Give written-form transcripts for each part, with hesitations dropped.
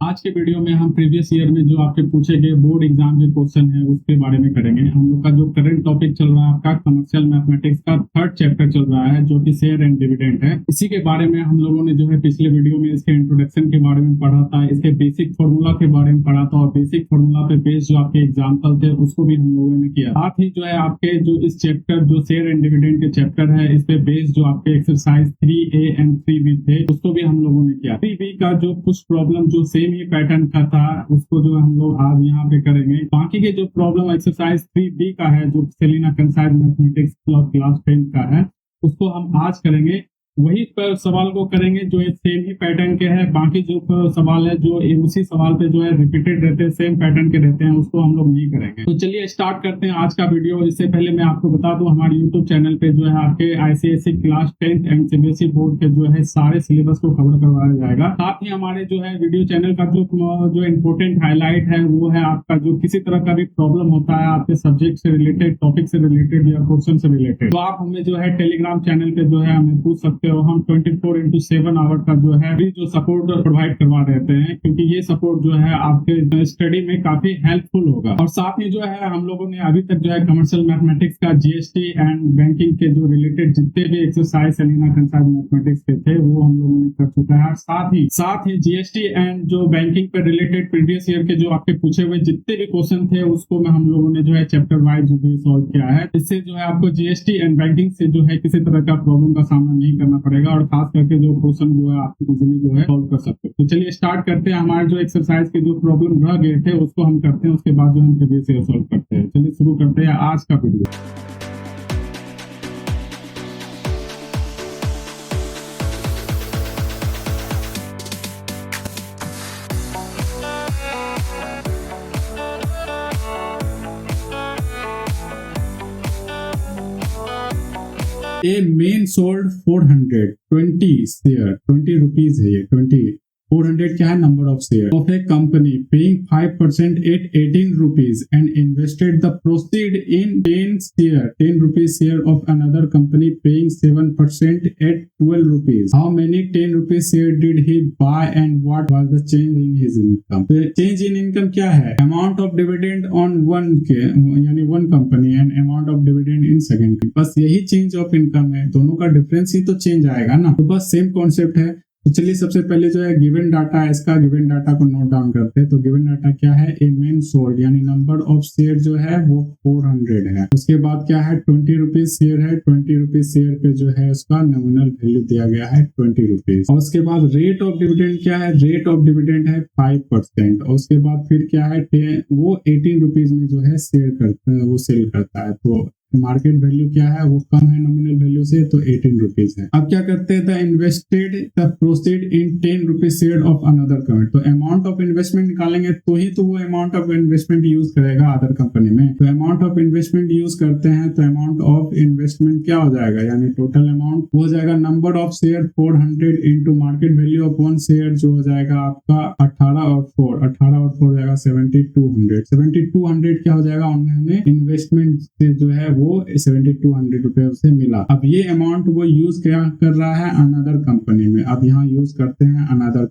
आज के वीडियो में हम प्रीवियस ईयर में जो आपके पूछे गए बोर्ड एग्जाम के क्वेश्चन है उसके बारे में करेंगे। हम लोग का जो करंट टॉपिक चल रहा है आपका कमर्शियल मैथमेटिक्स का थर्ड चैप्टर चल रहा है जो कि शेयर एंड डिविडेंड है। इसी के बारे में हम लोगों ने जो है पिछले वीडियो में इसके इंट्रोडक्शन के बारे में पढ़ा था, इसके बेसिक फॉर्मूला के बारे में पढ़ा था और बेसिक फॉर्मूला पे बेस्ड जो आपके एग्जाम्पल थे उसको भी हम लोगों ने किया। साथ ही जो है आपके जो इस चैप्टर जो शेयर एंड डिविडेंड के चैप्टर है इस पे बेस्ड जो आपके एक्सरसाइज 3A एंड 3B थे उसको भी हम लोगों ने किया। 3B का जो कुछ प्रॉब्लम जो सेम ही पैटर्न का था उसको जो हम लोग आज यहाँ पे करेंगे। बाकी के जो प्रॉब्लम एक्सरसाइज 3B का है जो सेलिना कंसाइज मैथमेटिक्स क्लास 10 का है उसको हम आज करेंगे। वही पर सवाल को करेंगे जो सेम ही पैटर्न के हैं। बाकी जो सवाल है जो उसी सवाल पे जो है रिपीटेड रहते हैं, सेम पैटर्न के रहते हैं, उसको हम लोग नहीं करेंगे। तो चलिए स्टार्ट करते हैं आज का वीडियो। इससे पहले मैं आपको बता दूं हमारे यूट्यूब चैनल पे जो है आपके ICSE class 10 and CBSE board के जो है सारे सिलेबस को कवर करवाया जाएगा। साथ ही हमारे जो है वीडियो चैनल का जो इम्पोर्टेंट हाईलाइट है वो है आपका जो किसी तरह का भी प्रॉब्लम होता है आपके सब्जेक्ट से रिलेटेड, टॉपिक से रिलेटेड या क्वेश्चन से रिलेटेड, तो आप हमें जो है टेलीग्राम चैनल पे जो है हमें पूछ सकते हो। हम 24/7 आवर का जो है फ्री जो सपोर्ट प्रोवाइड करवा देते हैं क्योंकि ये सपोर्ट जो है आपके स्टडी में काफी हेल्पफुल होगा। और साथ ही जो है हम लोगों ने अभी तक जो है कमर्शियल मैथमेटिक्स का जीएसटी एंड बैंकिंग के जो रिलेटेड जितने भी एक्सरसाइज सेलिना कंसाइज मैथमेटिक्स के थे वो हम लोगों ने कर चुका है। साथ ही जीएसटी एंड जो बैंकिंग पे रिलेटेड प्रीवियस ईयर के जो आपके पूछे हुए जितने भी क्वेश्चन थे उसको में हम लोगों ने जो है चैप्टर वाइज भी सॉल्व किया है। इससे जो है आपको जीएसटी एंड बैंकिंग से जो है किसी तरह का प्रॉब्लम का सामना नहीं करना पड़ेगा और खास करके जो क्वेश्चन जो है आप इजीली जो है सॉल्व कर सकते हो। तो चलिए स्टार्ट करते हैं। हमारे जो एक्सरसाइज के जो प्रॉब्लम रह गए थे उसको हम करते हैं, उसके बाद जो हम प्रीवियस ईयर सॉल्व करते हैं। चलिए शुरू करते हैं आज का video. A man sold 420 share, 20 rupees है ये, 400 क्या है number of share of a company paying 5% at 18 rupees and invested the proceed in 10 rupees share of another company paying 7% at 12 rupees. How many 10 rupees share did he buy and what was the change in his income. Change in income क्या है? Amount of dividend on यानी one company and amount of dividend in second. बस यही change of income है, दोनों का difference ही तो change आएगा ना। तो बस सेम कॉन्सेप्ट है। तो चलिए सबसे पहले जो है गिवन डाटा है, इसका गिवन डाटा को नोट डाउन करते हैं। तो गिवन डाटा क्या है? ए मेन सोल्ड यानी नंबर ऑफ शेयर जो है वो 400 है। उसके बाद क्या है? 20 रुपीज शेयर है, 20 रुपीज शेयर पे जो है उसका नॉमिनल वैल्यू दिया गया है 20 रुपीज। और उसके बाद रेट ऑफ डिविडेंड क्या है? रेट ऑफ डिविडेंड है 5%। और उसके बाद फिर क्या है? वो 18 रुपीज में जो है शेयर करता है, वो सेल करता है। तो मार्केट वैल्यू क्या है? वो कम है नॉमिनल वैल्यू से, तो 18 रुपीज है। अब क्या करते हैं? The invested the proceed in 10 rupees share of another company. तो अमाउंट ऑफ इन्वेस्टमेंट निकालेंगे तो ही तो वो अमाउंट ऑफ इन्वेस्टमेंट यूज करेगा अदर कंपनी में। तो अमाउंट ऑफ इन्वेस्टमेंट यूज करते हैं तो अमाउंट ऑफ इन्वेस्टमेंट क्या हो जाएगा? यानी टोटल अमाउंट हो जाएगा number of share 400 into market value of one share जो हो जाएगा आपका 18 और 4 हो जाएगा 7200। 7200 क्या हो जाएगा? उन्होंने इन्वेस्टमेंट से जो है वो 7200 रुपए उसे मिला। अब ये अमाउंट वो यूज क्या कर रहा है? अनदर कंपनी में। अब यहाँ यूज करते हैं अनदर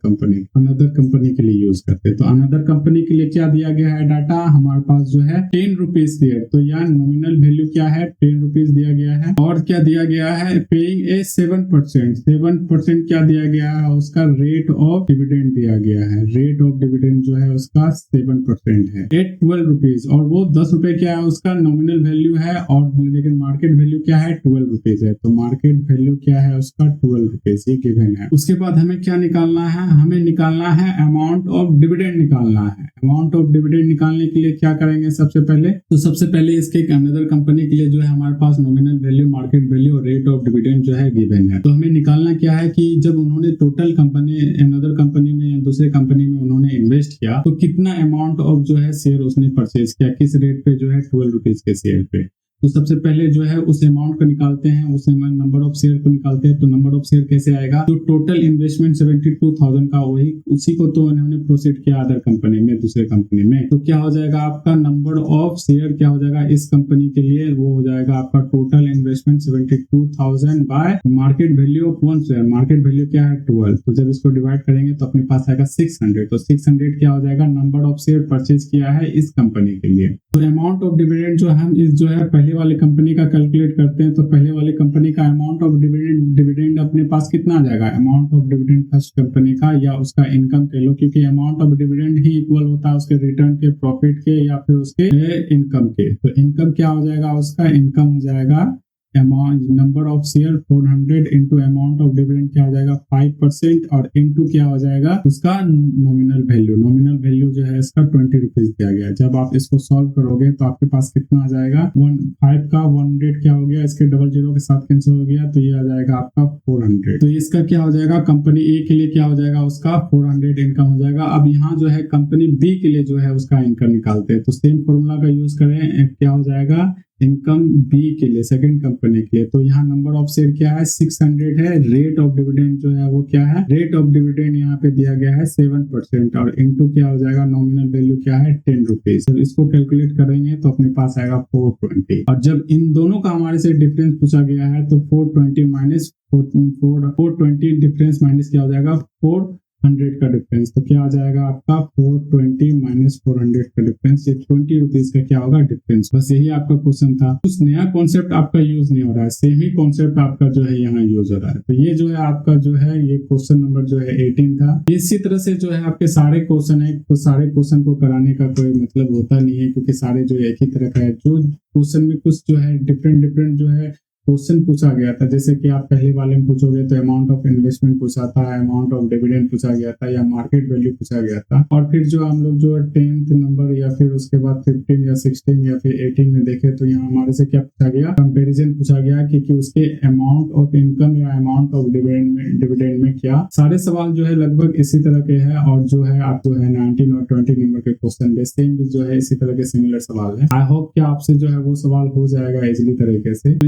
कंपनी के लिए यूज करते हैं। तो अनदर कंपनी के लिए क्या दिया गया है डाटा? हमारे पास जो है 10 रुपीज शेयर, तो यहाँ नॉमिनल वैल्यू क्या है? 10 रुपीज दिया गया है। और क्या दिया गया है? पेइंग ए 7% क्या दिया गया है? उसका रेट ऑफ डिविडेंड दिया गया है। रेट ऑफ डिविडेंड जो है उसका 7% है एट 12 रुपीज। और वो 10 रुपए क्या है? उसका नॉमिनल वैल्यू है और लेकिन मार्केट वैल्यू क्या है? 12 रुपीज है। तो मार्केट वैल्यू क्या है उसका? 12 रुपीज, ये गिवन है। उसके बाद हमें क्या निकालना है? हमें निकालना है अमाउंट ऑफ डिविडेंड निकालना है। अमाउंट ऑफ डिविडेंड निकालने के लिए क्या करेंगे सबसे पहले? तो सबसे पहले इसके अनदर कंपनी के लिए जो है हमारे पास नॉमिनल वैल्यू, मार्केट वैल्यू और रेट ऑफ डिविडेंड जो है गिवन है। तो हमें निकालना क्या है कि जब उन्होंने टोटल कंपनी अनदर कंपनी में या दूसरे कंपनी में उन्होंने इन्वेस्ट किया तो कितना अमाउंट ऑफ जो है शेयर उसने परचेज किया, किस रेट पे जो है? 12 रुपीज के शेयर पे। तो सबसे पहले जो है उस अमाउंट को निकालते हैं, उस नंबर ऑफ शेयर को निकालते हैं। तो नंबर ऑफ शेयर कैसे आएगा, तो टोटल इन्वेस्टमेंट 72,000 का वही उसी को तो उन्होंने प्रोसीड किया अदर कंपनी में, दूसरे कंपनी में। तो क्या हो जाएगा आपका नंबर ऑफ शेयर क्या हो जाएगा इस कंपनी के लिए, वो हो जाएगा आपका total investment 72,000 bye market value of one share. Market value क्या है 12, तो जब इसको डिवाइड करेंगे तो अपने पास आएगा 600। तो 600 क्या हो जाएगा नंबर ऑफ शेयर परचेज किया है इस कंपनी के लिए। तो अमाउंट ऑफ डिविडेंड जो हम इस जो है पहले वाले कंपनी का कैलकुलेट करते हैं, तो पहले वाले कंपनी का अमाउंट ऑफ डिविडेंड अपने पास कितना आ जाएगा, amount of dividend first company का या उसका इनकम कह लो, क्योंकि amount of dividend he equal होता है उसके रिटर्न के, प्रॉफिट के या फिर उसके इनकम के। तो इनकम क्या हो जाएगा, उसका इनकम हो जाएगा amount number of share 400 into amount of dividend क्या हो जाएगा 5% और इंटू क्या हो जाएगा उसका नॉमिनल वैल्यू। नॉमिनल वैल्यू जो है इसका 20 रुपीज दिया गया। जब आप इसको सॉल्व करोगे तो आपके पास कितना आ जाएगा 5 का 100 क्या हो गया, इसके डबल जीरो के साथ कैंसिल हो गया, तो ये आ जाएगा आपका 400। तो इसका क्या हो जाएगा कंपनी ए के लिए क्या हो जाएगा उसका 400 इनकम हो जाएगा। अब यहाँ जो है कंपनी बी के लिए जो है उसका इनकम निकालते हैं, तो सेम फॉर्मूला का यूज करें, क्या हो जाएगा इनकम बी के लिए सेकंड कंपनी के लिए। तो यहाँ नंबर ऑफ शेयर क्या है 600 है, रेट ऑफ डिविडेंड जो है वो क्या है, रेट ऑफ डिविडेंड यहाँ पे दिया गया है 7% और इनटू क्या हो जाएगा नॉमिनल वैल्यू क्या है 10 रुपीज। जब इसको कैलकुलेट करेंगे तो अपने पास आएगा 420 और जब इन दोनों का हमारे से डिफरेंस पूछा गया है तो 420 माइनस 420 डिफरेंस माइनस क्या हो जाएगा 400 का डिफरेंस। तो क्या आ जाएगा आपका 420 माइनस 400 का डिफरेंस, ये 20 रुपीज का क्या होगा डिफरेंस। बस यही आपका क्वेश्चन था, कुछ नया कॉन्सेप्ट आपका यूज नहीं हो रहा है, सेम ही कॉन्सेप्ट आपका जो है यहाँ यूज हो रहा है। तो ये जो है आपका जो है ये क्वेश्चन नंबर जो है 18 था। इसी तरह से जो है आपके सारे क्वेश्चन है, तो सारे क्वेश्चन को कराने का कोई मतलब होता नहीं है, क्योंकि सारे जो एक ही तरह का है। जो क्वेश्चन में कुछ जो है डिफरेंट जो है क्वेश्चन पूछा गया था, जैसे कि आप पहले वाले में पूछोगे तो अमाउंट ऑफ इन्वेस्टमेंट पूछा था, अमाउंट ऑफ डिविडेंड पूछा गया था या मार्केट वैल्यू पूछा गया था। और फिर जो हम लोग जो 10th नंबर या फिर उसके बाद 15 या 16 या फिर 18 में देखे तो यहाँ हमारे से क्या पूछा गया, कंपैरिजन पूछा गया कि उसके अमाउंट ऑफ इनकम या अमाउंट ऑफ डिविडेंड में क्या। सारे सवाल जो है लगभग इसी तरह के हैं और जो है आप जो है 19 और 20 नंबर के क्वेश्चन में सेम भी जो है इसी तरह के सिमिलर सवाल है। आई होप कि आपसे जो है वो सवाल हो जाएगा इजीली तरीके से।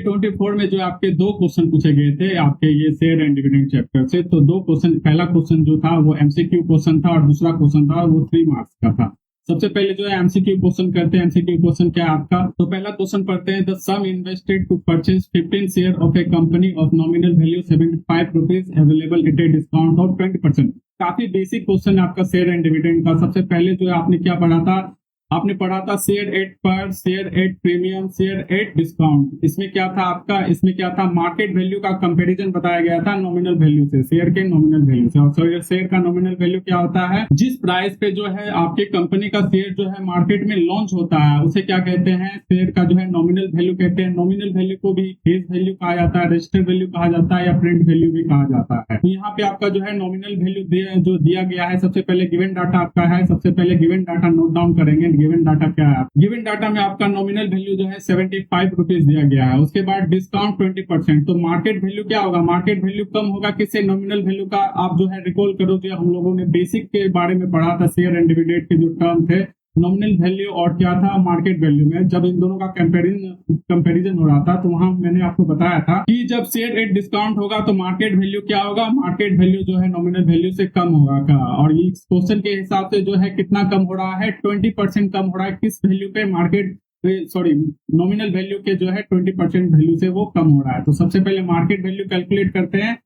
2024 में जो आपके दो क्वेश्चन पूछे गए थे आपके ये शेयर एंड डिविडेंड चैप्टर से, तो दो क्वेश्चन, पहला क्वेश्चन जो था वो एमसीक्यू क्वेश्चन था और दूसरा क्वेश्चन था वो 3 मार्क्स का था। सबसे पहले जो है एमसीक्यू क्वेश्चन करते हैं। एमसीक्यू क्वेश्चन क्या है आपका, तो पहला क्वेश्चन पढ़ते हैं। The sum invested to purchase 15 share of a company of nominal value 75 rupees available at a discount of 20%। काफी बेसिक क्वेश्चन है आपका शेयर एंड डिविडेंड का। सबसे पहले जो है आपने क्या पढ़ा था, आपने पढ़ा था शेयर एट पर, share at premium, share at discount. इसमें क्या था आपका, इसमें क्या था मार्केट वैल्यू का कंपैरिजन बताया गया था नॉमिनल वैल्यू से, शेयर के नॉमिनल वैल्यू से। और शेयर का नॉमिनल वैल्यू क्या होता है, जिस प्राइस पे जो है आपके कंपनी का शेयर जो है मार्केट में लॉन्च होता है उसे क्या कहते हैं, शेयर का जो है नॉमिनल वैल्यू कहते हैं। नॉमिनल वैल्यू को भी फेस वैल्यू कहा जाता है, रजिस्टर्ड वैल्यू कहा जाता है या प्रिंट वैल्यू भी कहा जाता है। तो यहाँ पे आपका जो है नॉमिनल वैल्यू जो दिया गया है, सबसे पहले गिवन डाटा आपका है, सबसे पहले गिवन डाटा नोट डाउन करेंगे। गिवन डाटा क्या है, गिवन डाटा में आपका नॉमिनल वैल्यू जो है 75 रुपीज दिया गया है। उसके बाद डिस्काउंट 20%। तो मार्केट वैल्यू क्या होगा, मार्केट वैल्यू कम होगा किससे, नॉमिनल वैल्यू का। आप जो है रिकॉल करो जो हम लोगों ने बेसिक के बारे में पढ़ा था, शेयर एंड डिविडेंड के जो टर्म थे, नॉमिनल वैल्यू और क्या था मार्केट वैल्यू में। जब इन दोनों का कंपैरिजन हो रहा था तो वहां मैंने आपको बताया था कि जब शेयर एट डिस्काउंट होगा तो मार्केट वैल्यू क्या होगा, मार्केट वैल्यू जो है नॉमिनल वैल्यू से कम होगा का। और इस क्वेश्चन के हिसाब से जो है कितना कम हो रहा है, 20% कम हो रहा है। किस वैल्यू पे, मार्केट सॉरी नॉमिनल वैल्यू के जो है 20% वैल्यू से वो कम हो रहा है। तो सबसे पहले मार्केट वैल्यू कैलकुलेट करते हैं।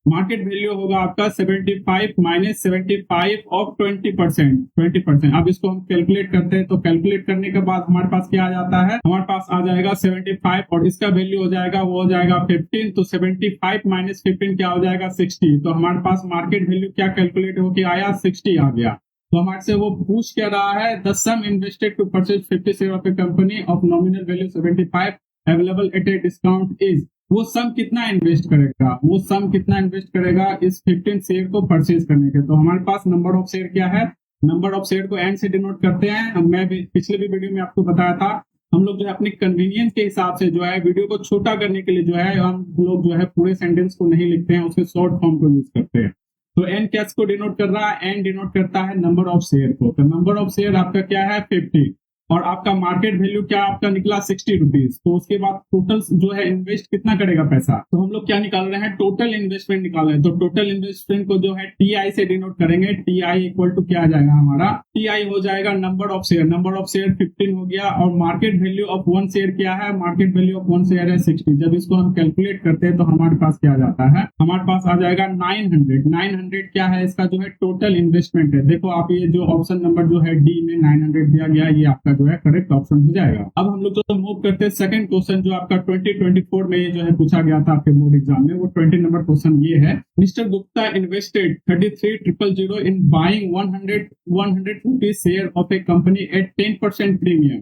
मार्केट वैल्यू होगा आपका 75 माइनस 75 ऑफ 20%। अब इसको हम कैलकुलेट करते हैं, तो कैलकुलेट करने के बाद हमारे पास क्या आ जाता है, हमारे पास आ जाएगा 75 और इसका वैल्यू हो जाएगा, वो हो जाएगा 15। तो 75 माइनस 15 क्या हो जाएगा 60। तो हमारे पास मार्केट वैल्यू क्या कैलकुलेट होके आया, 60 आ गया। तो हमारे से वो पूछ क्या रहा है, the sum invested to purchase 50 share of a company of nominal value 75 available at a discount is. वो सम कितना इन्वेस्ट करेगा, वो सम कितना इन्वेस्ट करेगा इस 15 शेयर को परचेज करने के। तो हमारे पास नंबर ऑफ शेयर क्या है, नंबर ऑफ शेयर को एन से डिनोट करते हैं। मैं भी पिछले भी वीडियो में आपको बताया था, हम लोग जो है अपनी कन्वीनियंस के हिसाब से जो है वीडियो को छोटा करने के लिए जो है हम लोग जो है पूरे सेंटेंस को नहीं लिखते हैं, उसके शॉर्ट फॉर्म को यूज करते हैं। तो एन कैस को डिनोट कर रहा है, एन डिनोट करता है नंबर ऑफ शेयर को। तो नंबर ऑफ शेयर आपका क्या है 50। और आपका मार्केट वैल्यू क्या आपका निकला 60 रुपीज। तो उसके बाद टोटल जो है इन्वेस्ट कितना करेगा पैसा, तो हम लोग क्या निकाल रहे हैं, टोटल इन्वेस्टमेंट निकाल रहे हैं। तो टोटल इन्वेस्टमेंट को जो है टीआई से डिनोट करेंगे। टीआई इक्वल टू क्या आ जाएगा हमारा, टीआई हो जाएगा number of share. Number of share 15 हो गया, और market value of one share क्या है, market value of one share है 60। जब इसको हम कैलकुलेट करते हैं तो हमारे पास क्या जाता है, हमारे पास आ जाएगा 900। 900 क्या है, इसका जो है टोटल इन्वेस्टमेंट है। देखो आप ये जो ऑप्शन नंबर जो है डी में 900 दिया गया, ये आपका जो है करेक्ट ऑप्शन हो जाएगा। अब हम लोग जो मूव करते हैं सेकंड क्वेश्चन, जो आपका 2024 में ये जो है पूछा गया था आपके बोर्ड एग्जाम में, वो 20 नंबर क्वेश्चन ये है। Mr Gupta invested 33,000 in buying 100 rupees share of a company at 10% premium.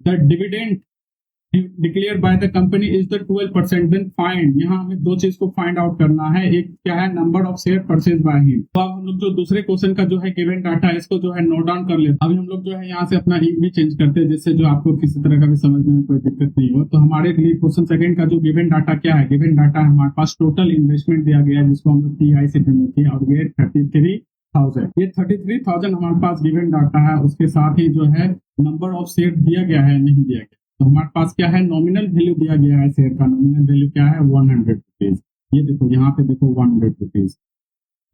The dividend declare by the company is the 12%। Then find, यहाँ हमें दो चीज को फाइंड आउट करना है। एक क्या है, number of share purchase by him. तो अब हम लोग जो दूसरे क्वेश्चन का जो है गिवन डाटा है, इसको जो है नोट डाउन कर लेते हैं। अभी हम लोग जो है यहाँ से अपना इंक भी चेंज करते हैं, जिससे जो आपको किसी तरह का भी समझने में कोई दिक्कत नहीं हो। तो हमारे लिए क्वेश्चन सेकंड का जो गिवन डाटा क्या है, गिवन डाटा हमारे पास टोटल इन्वेस्टमेंट दिया गया है, जिसको हम लोग टीआई से डिनोट किया, और ये 33,000। ये 33,000 हमारे पास गिवन डाटा है। उसके साथ ही जो है नंबर ऑफ शेयर दिया गया है, नहीं दिया गया। तो हमारे पास क्या है, नॉमिनल वैल्यू दिया गया है शेयर का। नॉमिनल वैल्यू क्या है, 100 रुपीज। ये देखो यहाँ पे देखो 100 rupees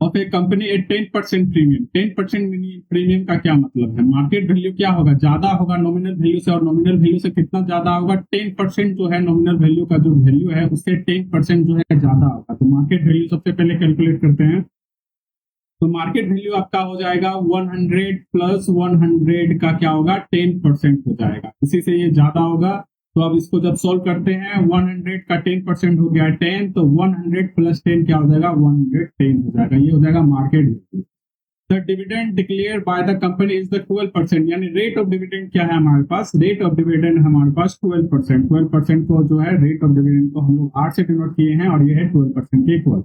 of a company at 10% premium. 10% premium का क्या मतलब है, मार्केट वैल्यू क्या होगा, ज्यादा होगा नॉमिनल वैल्यू से। और नॉमिनल वैल्यू से कितना ज्यादा होगा, 10% जो है नॉमिनल वैल्यू का जो वैल्यू है उससे 10% जो है ज्यादा होगा। तो मार्केट वैल्यू सबसे पहले कैलकुलेट करते हैं। तो मार्केट वैल्यू आपका हो जाएगा 100 प्लस 100 का क्या होगा, 10% हो जाएगा। इसी से ये ज्यादा होगा। तो अब इसको जब सॉल्व करते हैं, 100 का 10% हो गया 10, तो 100 प्लस 10 क्या हो जाएगा, 110 हो जाएगा। ये हो जाएगा market value. The dividend declare by the company is the 12%। यानी रेट ऑफ डिविडेंड क्या है हमारे पास, रेट ऑफ डिविडेंड हमारे पास 12%। 12% को जो है रेट ऑफ डिविडेंड को हम लोग 8 से डिनोट किए हैं, और ये है 12% के इक्वल।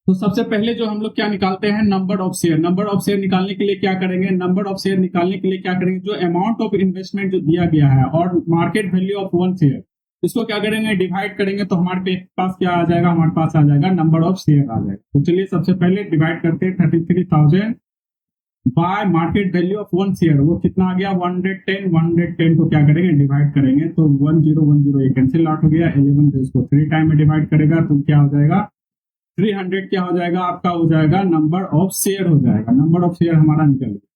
तो सबसे पहले जो हम लोग क्या निकालते हैं, number of share. Number of share निकालने के लिए क्या करेंगे, नंबर ऑफ शेयर निकालने के लिए क्या करेंगे, जो अमाउंट ऑफ इन्वेस्टमेंट जो दिया गया है और market value of one share, इसको क्या करेंगे, डिवाइड करेंगे। तो हमारे पास क्या आ जाएगा, हमारे पास आ जाएगा नंबर ऑफ शेयर आ जाएगा। तो चलिए सबसे पहले डिवाइड करते हैं 33,000 bye market value of one share. वो कितना आ गया, 110। 110 को क्या करेंगे, डिवाइड करेंगे। तो 1010 ये कैंसिल आउट हो गया। 11 जो इसको 3 टाइम में डिवाइड करेगा तो क्या हो जाएगा, 300 क्या हो जाएगा, आपका हो जाएगा नंबर ऑफ शेयर हो जाएगा। नंबर ऑफ शेयर हमारा निकल गया।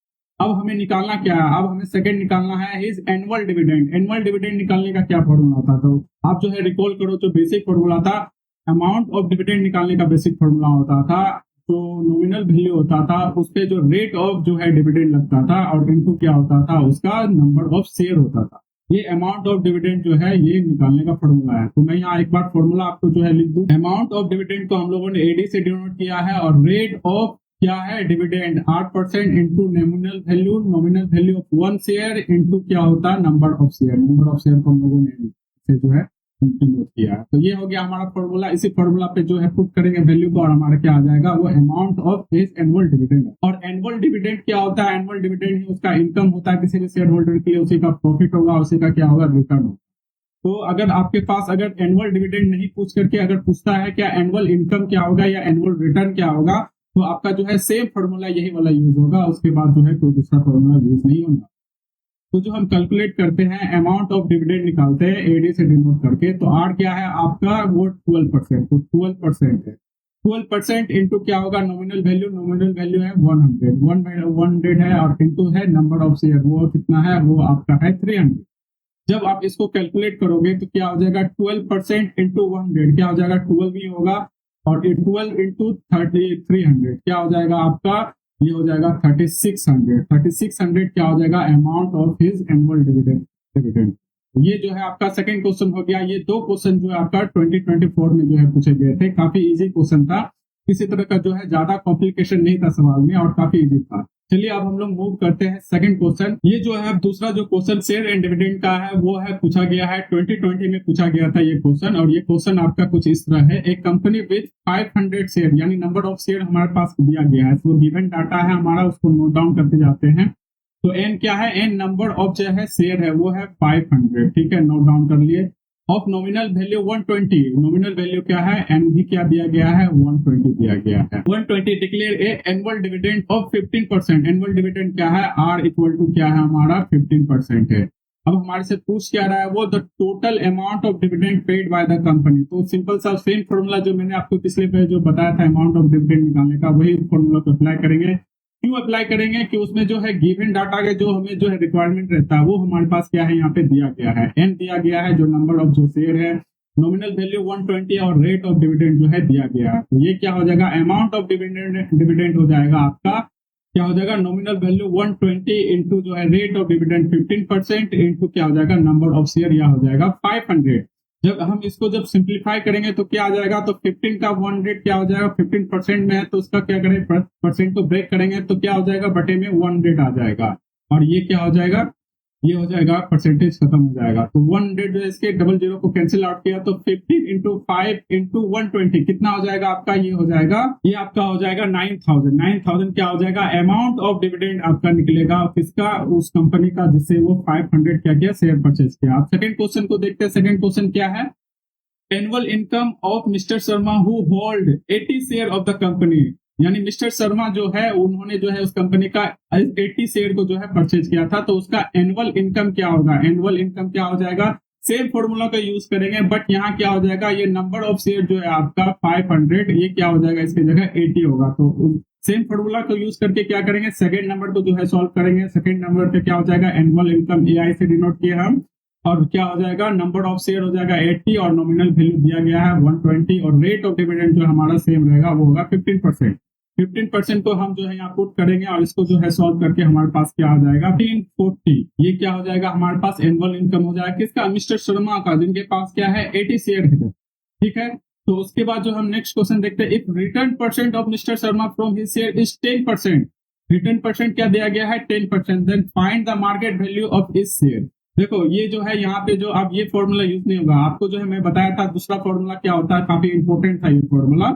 अब हमें निकालना क्या है, अब हमें सेकंड निकालना है his annual dividend. Annual dividend निकालने का क्या फॉर्मूला था, तो आप जो है रिकॉल करो, तो बेसिक फॉर्मूला था, अमाउंट ऑफ डिविडेंड निकालने का बेसिक फॉर्मूला होता था, जो नॉमिनल वैल्यू होता था उस पे जो रेट ऑफ जो है डिविडेंड लगता था, और इनटू क्या होता था, उसका नंबर ऑफ शेयर होता था। ये अमाउंट ऑफ डिविडेंड जो है ये निकालने का फॉर्मूला है। तो मैं यहाँ एक बार फॉर्मूला आपको जो है लिख दूं। अमाउंट ऑफ डिविडेंड को हम लोगों ने एडी से डिनोट किया है, और रेट ऑफ क्या है, dividend 8% into nominal value. Nominal value of one share into क्या होता है, number of share. Number of share को हम लोगों ने से जो है डिनोट किया है। तो ये हो गया हमारा फॉर्मूला। इसी फॉर्मूला पे जो है पुट करेंगे वैल्यू को, और हमारा क्या आ जाएगा, वो amount of his annual dividend. और एनुअल डिविडेंड क्या होता है, एनुअल डिविडेंड ही उसका इनकम होता है किसी भी शेयर होल्डर के लिए, उसी का प्रॉफिट होगा, उसी का क्या होगा, रिटर्न होगा। तो अगर आपके पास अगर एनुअल डिविडेंड नहीं पूछ करके अगर पूछता है क्या एनुअल इनकम क्या होगा या एनुअल रिटर्न क्या होगा, तो आपका जो है सेम फॉर्मूला यही वाला यूज होगा। उसके बाद जो है कोई दूसरा फॉर्मूला यूज नहीं होगा। तो जो हम कैलकुलेट करते हैं, अमाउंट ऑफ डिविडेंड निकालते हैं एडी से डिनोट करके। तो आर क्या है आपका, वो 12%। तो 12% है, 12% इंटू क्या होगा, नॉमिनल वैल्यू। नॉमिनल वैल्यू है 100 है, और इंटू है नंबर ऑफ शेयर, वो कितना है, वो आपका है 300। जब आप इसको कैलकुलेट करोगे तो क्या हो जाएगा, 12% इंटू 100 क्या हो जाएगा, 12 ही होगा, और 12 इंटू 300 क्या हो जाएगा आपका, ये हो जाएगा 3600। 3600 क्या हो जाएगा, amount of his annual dividend. ये जो है आपका सेकंड क्वेश्चन हो गया। ये दो क्वेश्चन जो है आपका 2024 में जो है पूछे गए थे। काफी इजी क्वेश्चन था, किसी तरह का जो है ज्यादा कॉम्प्लिकेशन नहीं था सवाल में, और काफी इजी था। चलिए अब हम लोग मूव करते हैं सेकंड क्वेश्चन। ये जो है दूसरा जो क्वेश्चन शेयर एंड डिविडेंड का है, वो है पूछा गया है 2020 में पूछा गया था ये क्वेश्चन। और ये क्वेश्चन आपका कुछ इस तरह है, एक कंपनी विथ 500 शेयर, यानी नंबर ऑफ शेयर हमारे पास दिया गया है, तो गिवन डाटा है हमारा, उसको नोट डाउन करते जाते हैं। तो एन क्या है, एन नंबर ऑफ जो है शेयर है वो है 500, ठीक है, नोट डाउन कर लिए। Of nominal value 120, nominal value क्या है, एन भी क्या दिया गया है, 120 दिया गया है। 120 declare A annual dividend of 15%, annual dividend क्या है, आर इक्वल टू क्या है हमारा 15% है। अब हमारे से पूछ क्या रहा है वो, the total amount of dividend paid by the company. तो सिंपल सा सेम फॉर्मूला जो मैंने आपको पिछले पे जो बताया था अमाउंट ऑफ डिविडेंड निकालने का, वही फॉर्मूला को अप्लाई करेंगे। क्यों अप्लाई करेंगे कि उसमें जो है गिवन डाटा के जो हमें जो है रिक्वायरमेंट रहता है वो हमारे पास क्या है यहाँ पे दिया गया है, एन दिया गया है, जो नंबर ऑफ जो शेयर है, नॉमिनल वैल्यू 120 और रेट ऑफ डिविडेंड जो है दिया गया है। तो ये क्या हो जाएगा, अमाउंट ऑफ डिविडेंड हो जाएगा आपका, क्या हो जाएगा, नॉमिनल वैल्यू 120 इंटू जो है रेट ऑफ डिविडेंड 15% इंटू क्या हो जाएगा, नंबर ऑफ शेयर, यह हो जाएगा 500। जब हम इसको जब सिंप्लीफाई करेंगे तो क्या आ जाएगा, तो 15 का 100 क्या हो जाएगा, 15% में है तो उसका क्या करें, परसेंट को ब्रेक करेंगे तो क्या हो जाएगा, बटे में 100 आ जाएगा, और ये क्या हो जाएगा, ये हो जाएगा परसेंटेज खत्म हो जाएगा। तो 100 जो है इसके डबल जीरो को कैंसिल आउट किया तो 15 इंटू 5 इंटू 120 कितना हो जाएगा आपका, ये हो जाएगा, ये आपका हो जाएगा 9000। 9000 क्या हो जाएगा, अमाउंट ऑफ डिविडेंड आपका निकलेगा किसका, उस कंपनी का जिससे वो 500 क्या किया, शेयर परचेज किया। आप सेकंड क्वेश्चन को देखते हैं। सेकंड क्वेश्चन क्या है, annual income of Mr Sharma who hold 80 share of the company, यानी मिस्टर शर्मा जो है उन्होंने जो है उस कंपनी का 80 शेयर को जो है परचेज किया था, तो उसका एनुअल इनकम क्या होगा, एनुअल इनकम क्या हो जाएगा, सेम फॉर्मूला का यूज करेंगे, बट यहाँ क्या हो जाएगा, ये नंबर ऑफ शेयर जो है आपका 500, ये क्या हो जाएगा, इसकी जगह 80 होगा। तो सेम फॉर्मूला को यूज करके क्या करेंगे, सेकंड नंबर को जो है सॉल्व करेंगे। सेकंड नंबर पे क्या हो जाएगा, एनुअल इनकम एआई से डिनोट किए हम, और क्या हो जाएगा, नंबर ऑफ शेयर हो जाएगा 80 और नॉमिनल वैल्यू दिया गया है 120, और रेट ऑफ डिविडेंड जो हमारा सेम रहेगा वो होगा 15%। 15% को हम जो है यहाँ पुट करेंगे और इसको जो है सॉल्व करके हमारे पास क्या आ जाएगा 340, ये क्या हो जाएगा हमारे पास एनुअल इनकम हो जाएगा किसका, मिस्टर शर्मा का, जिनके पास क्या है 80 शेयर है। ठीक है, तो उसके बाद जो हम नेक्स्ट क्वेश्चन देखते हैं, if return percent of Mr Sharma from his share is 10%, return percent क्या दिया गया है 10%, then find the market value of इस शेयर। देखो ये जो है यहाँ पे जो अब ये फॉर्मूला यूज नहीं होगा, आपको जो है मैं बताया था दूसरा फॉर्मूला क्या होता है, काफी इंपॉर्टेंट था ये फॉर्मूला